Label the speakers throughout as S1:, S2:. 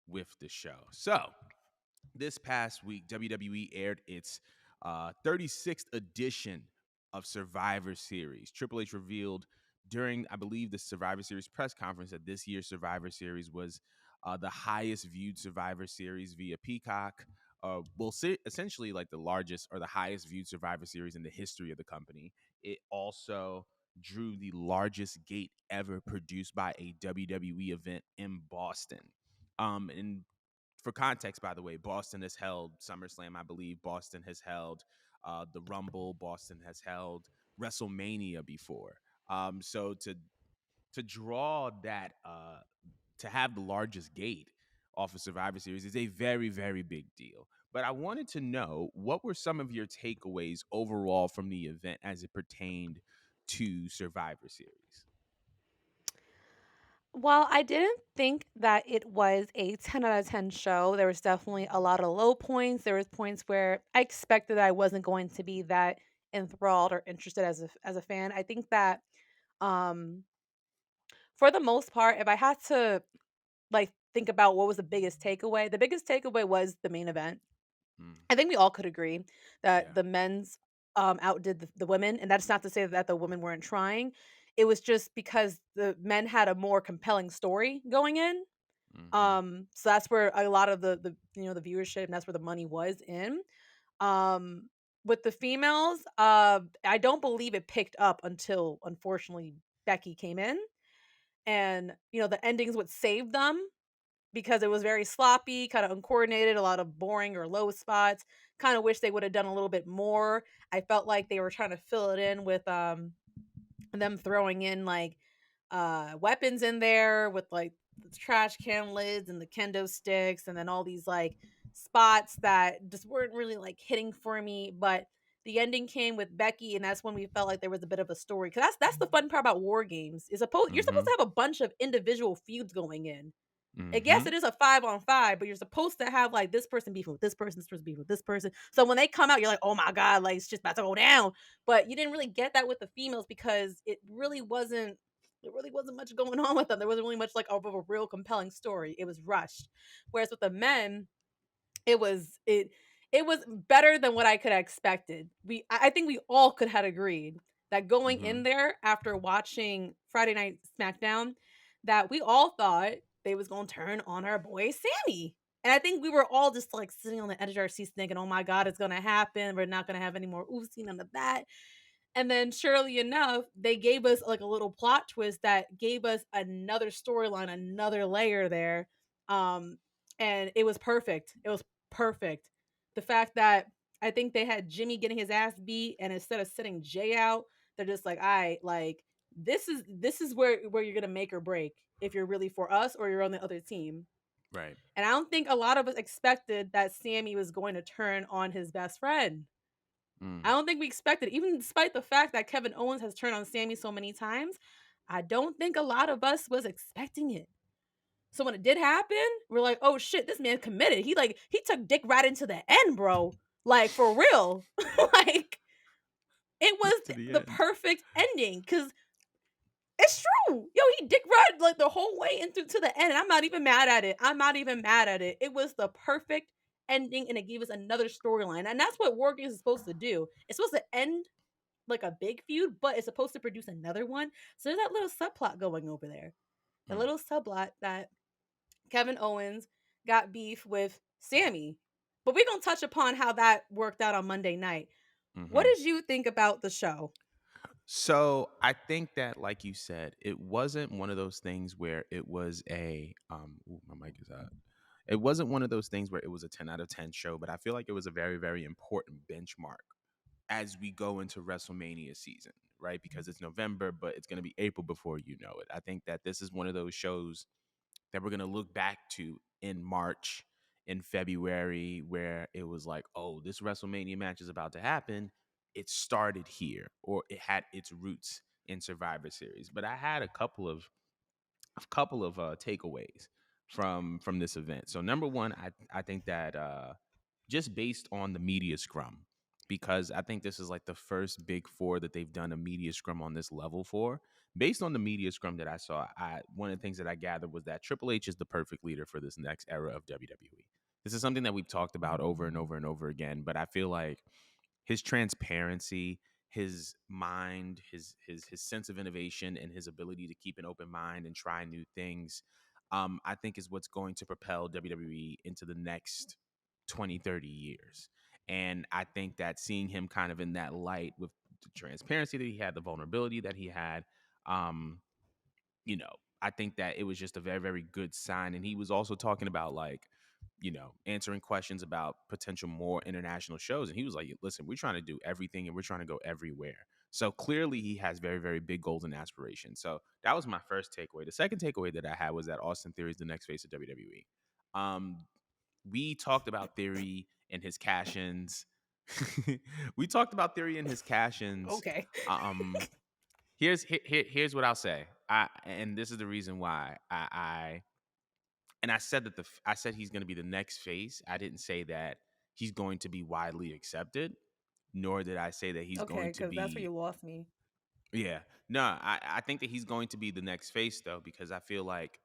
S1: with the show. So this past week, WWE aired its 36th edition of Survivor Series. Triple H revealed during, I believe, the Survivor Series press conference that this year's Survivor Series was the highest viewed Survivor Series via Peacock. Essentially like the largest or the highest viewed Survivor Series in the history of the company. It also drew the largest gate ever produced by a WWE event in Boston. And for context, by the way, Boston has held SummerSlam, I believe. Boston has held the Rumble. Boston has held WrestleMania before. So to draw that to have the largest gate off of Survivor Series is a very, very big deal. But I wanted to know, what were some of your takeaways overall from the event as it pertained to Survivor Series?
S2: While I didn't think that it was a 10 out of 10 show, there was definitely a lot of low points. There was points where I expected that I wasn't going to be that enthralled or interested as a fan. I think that um for the most part, if I had to like think about what was the biggest takeaway was the main event.
S1: Mm,
S2: I think we all could agree that
S1: yeah.
S2: the men's outdid the women, and that's not to say that the women weren't trying. It was just because the men had a more compelling story going in.
S1: Hmm.
S2: So that's where a lot of the viewership, and that's where the money was in. Um, with the females, I don't believe it picked up until unfortunately Becky came in, and the endings would save them because it was very sloppy, kind of uncoordinated, a lot of boring or low spots. Kind of wish they would have done a little bit more. I felt like they were trying to fill it in with them throwing in like weapons in there with like the trash can lids and the kendo sticks and then all these like spots that just weren't really like hitting for me. But the ending came with Becky, and that's when we felt like there was a bit of a story. Cause that's the fun part about war games. Is supposed You're supposed
S1: Hmm.
S2: to have a bunch of individual feuds going in. I guess
S1: Hmm.
S2: it is a 5-on-5, but you're supposed to have like this person beefing with this person beefing with this person. So when they come out, you're like, oh my God, like it's just about to go down. But you didn't really get that with the females because it really wasn't much going on with them. There wasn't really much like of a real compelling story. It was rushed. Whereas with the men, it was better than what I could have expected. I think we all could have agreed that going in
S1: Hmm.
S2: there after watching Friday Night SmackDown, that we all thought they was gonna turn on our boy Sammy. And I think we were all just like sitting on the edge of our seats thinking, oh my God, it's gonna happen. We're not gonna have any more oopsie, none of that. And then surely enough, they gave us like a little plot twist that gave us another storyline, another layer there. Um, and it was perfect. It was perfect. The fact that I think they had Jimmy getting his ass beat, and instead of sitting Jay out, they're just like, "I like this is where you're gonna make or break if you're really for us or you're on the other team."
S1: Right.
S2: And I don't think a lot of us expected that Sammy was going to turn on his best friend. I
S1: Mm.
S2: don't think we expected, even despite the fact that Kevin Owens has turned on Sammy so many times. I don't think a lot of us was expecting it. So when it did happen, we're like, "Oh shit, this man committed. He took dick right into the end, bro. Like for real." Like it was
S1: To the
S2: the
S1: end.
S2: perfect ending cuz it's true. Yo, he dick ride like the whole way into to the end. And I'm not even mad at it. I'm not even mad at it. It was the perfect ending and it gave us another storyline. And that's what War Games is supposed to do. It's supposed to end like a big feud, but it's supposed to produce another one. So there's that little subplot going over there. The
S1: Mm.
S2: little subplot that Kevin Owens got beef with Sammy. But we're gonna touch upon how that worked out on Monday night. What
S1: Hmm.
S2: did you think about the show?
S1: So I think that, like you said, it wasn't one of those things where it was a ooh, my mic is out. It wasn't one of those things where it was a 10 out of 10 show, but I feel like it was a very, very important benchmark as we go into WrestleMania season, right? Because it's November, but it's going to be April before you know it. I think that this is one of those shows that we're going to look back to in March, in February, where it was like, oh, this WrestleMania match is about to happen. It started here, or it had its roots in Survivor Series. But I had a couple of takeaways from this event. So number one, I think that just based on the media scrum, because I think this is like the first big four that they've done a media scrum on this level for. based on the media scrum that I saw, one of the things that I gathered was that Triple H is the perfect leader for this next era of WWE. This is something that we've talked about over and over and over again, but I feel like his transparency, his mind, his sense of innovation, and his ability to keep an open mind and try new things, I think is what's going to propel WWE into the next 20, 30 years. And I think that seeing him kind of in that light with the transparency that he had, the vulnerability that he had, um, you know, I think that it was just a very, very good sign. And he was also talking about like, answering questions about potential more international shows. And he was like, listen, we're trying to do everything and we're trying to go everywhere. So clearly he has very, very big goals and aspirations. So that was my first takeaway. The second takeaway that I had was that Austin Theory is the next face of WWE. Um, we talked about Theory and his cash ins. We talked about Theory and his cash ins.
S2: Okay.
S1: Um, here's what I'll say. And this is the reason why I said that I said he's going to be the next face. I didn't say that he's going to be widely accepted, nor did I say that he's
S2: Okay,
S1: going to
S2: because that's where
S1: be.
S2: you lost me.
S1: Yeah, no, I think that he's going to be the next face though, because I feel like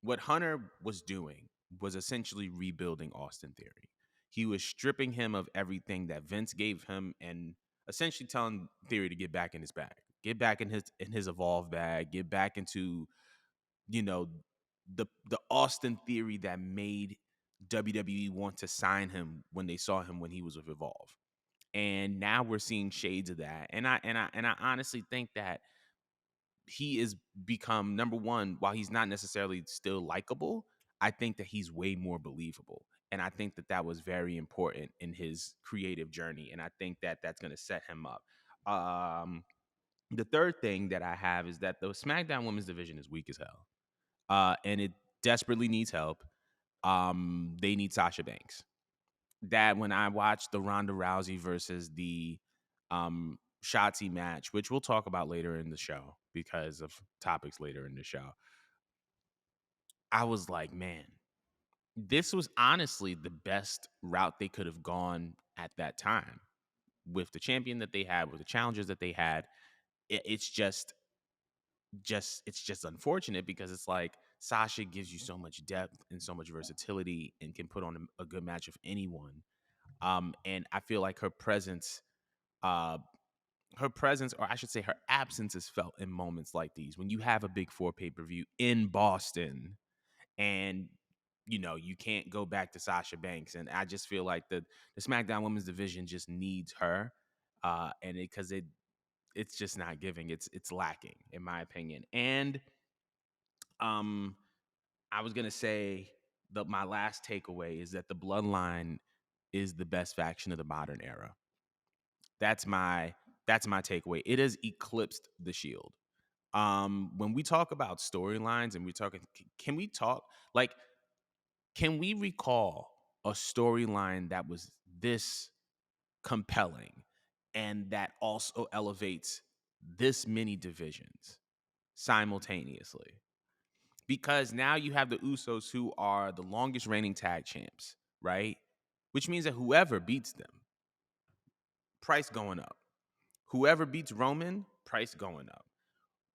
S1: what Hunter was doing was essentially rebuilding Austin Theory. He was stripping him of everything that Vince gave him and essentially telling Theory to get back in his bag, get back in his evolved bag, get back into, you know, the Austin Theory that made WWE want to sign him when they saw him when he was with Evolve. And now we're seeing shades of that. And I honestly think that he is become number one, while he's not necessarily still likable, I think that he's way more believable. And I think that that was very important in his creative journey. And I think that that's going to set him up. Um, the third thing that I have is that the SmackDown Women's Division is weak as hell, and it desperately needs help. They need Sasha Banks. That when I watched the Ronda Rousey versus the Shotzi match, which we'll talk about later in the show because of topics later in the show, I was like, man, this was honestly the best route they could have gone at that time with the champion that they had, with the challengers that they had. It's just unfortunate because it's like Sasha gives you so much depth and so much versatility and can put on a good match of anyone. And I feel like uh, her presence, or I should say, her absence, is felt in moments like these when you have a big four pay-per-view in Boston, and you can't go back to Sasha Banks. And I just feel like the SmackDown Women's Division just needs her, and it's just not giving. It's lacking, in my opinion. And um, I was gonna say that my last takeaway is that the Bloodline is the best faction of the modern era. That's my takeaway. It has eclipsed the Shield. When we talk about storylines and we're talking, can we talk like, can we recall a storyline that was this compelling and that also elevates this many divisions simultaneously? Because now you have the Usos, who are the longest reigning tag champs, right? Which means that whoever beats them, price going up. Whoever beats Roman, price going up.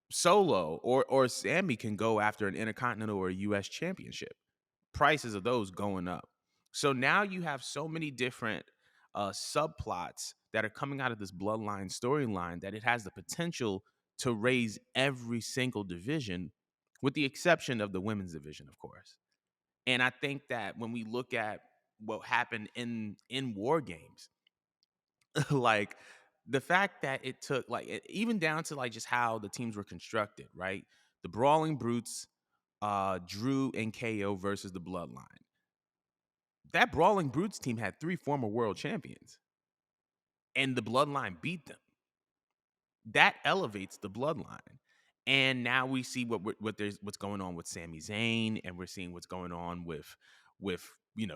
S1: Solo or Sammy can go after an Intercontinental or a US championship. Prices of those going up. So now you have so many different subplots that are coming out of this Bloodline storyline that it has the potential to raise every single division, with the exception of the women's division, of course. And I think that when we look at what happened in War Games, like the fact that it took like even down to like just how the teams were constructed, right? The Brawling Brutes, Drew and KO versus the Bloodline. That Brawling Brutes team had 3 former world champions, and the Bloodline beat them. That elevates the Bloodline. And now we see what's going on with Sami Zayn, and we're seeing what's going on with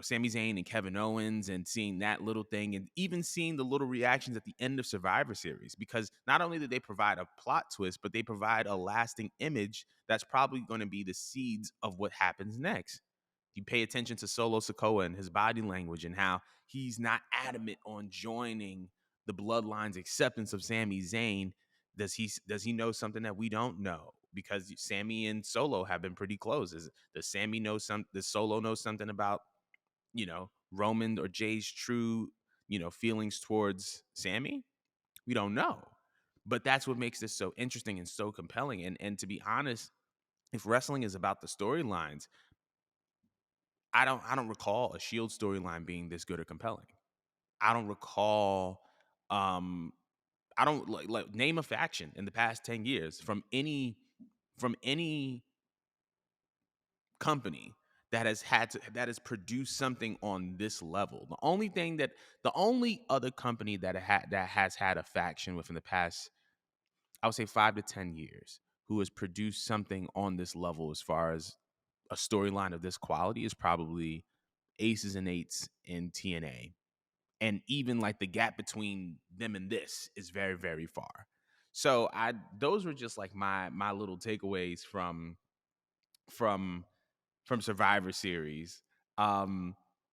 S1: Sami Zayn and Kevin Owens, and seeing that little thing, and even seeing the little reactions at the end of Survivor Series, because not only did they provide a plot twist, but they provide a lasting image that's probably going to be the seeds of what happens next. You pay attention to Solo Sikoa and his body language and how he's not adamant on joining the Bloodline's acceptance of Sami Zayn. Does he know something that we don't know? Because Sammy and Solo have been pretty close. Does Sammy know some? Does Solo know something about Roman or Jay's true feelings towards Sammy? We don't know. But that's what makes this so interesting and so compelling. And to be honest, if wrestling is about the storylines, I don't recall a Shield storyline being this good or compelling. I don't recall um I don't like name a faction in the past 10 years from any company that has produced something on this level. The only other company that has had a faction within the past, I would say, 5 to 10 years, who has produced something on this level as far as a storyline of this quality is probably Aces and Eights in TNA. And even like the gap between them and this is very, very far. So I those were just like my little takeaways from from Survivor Series.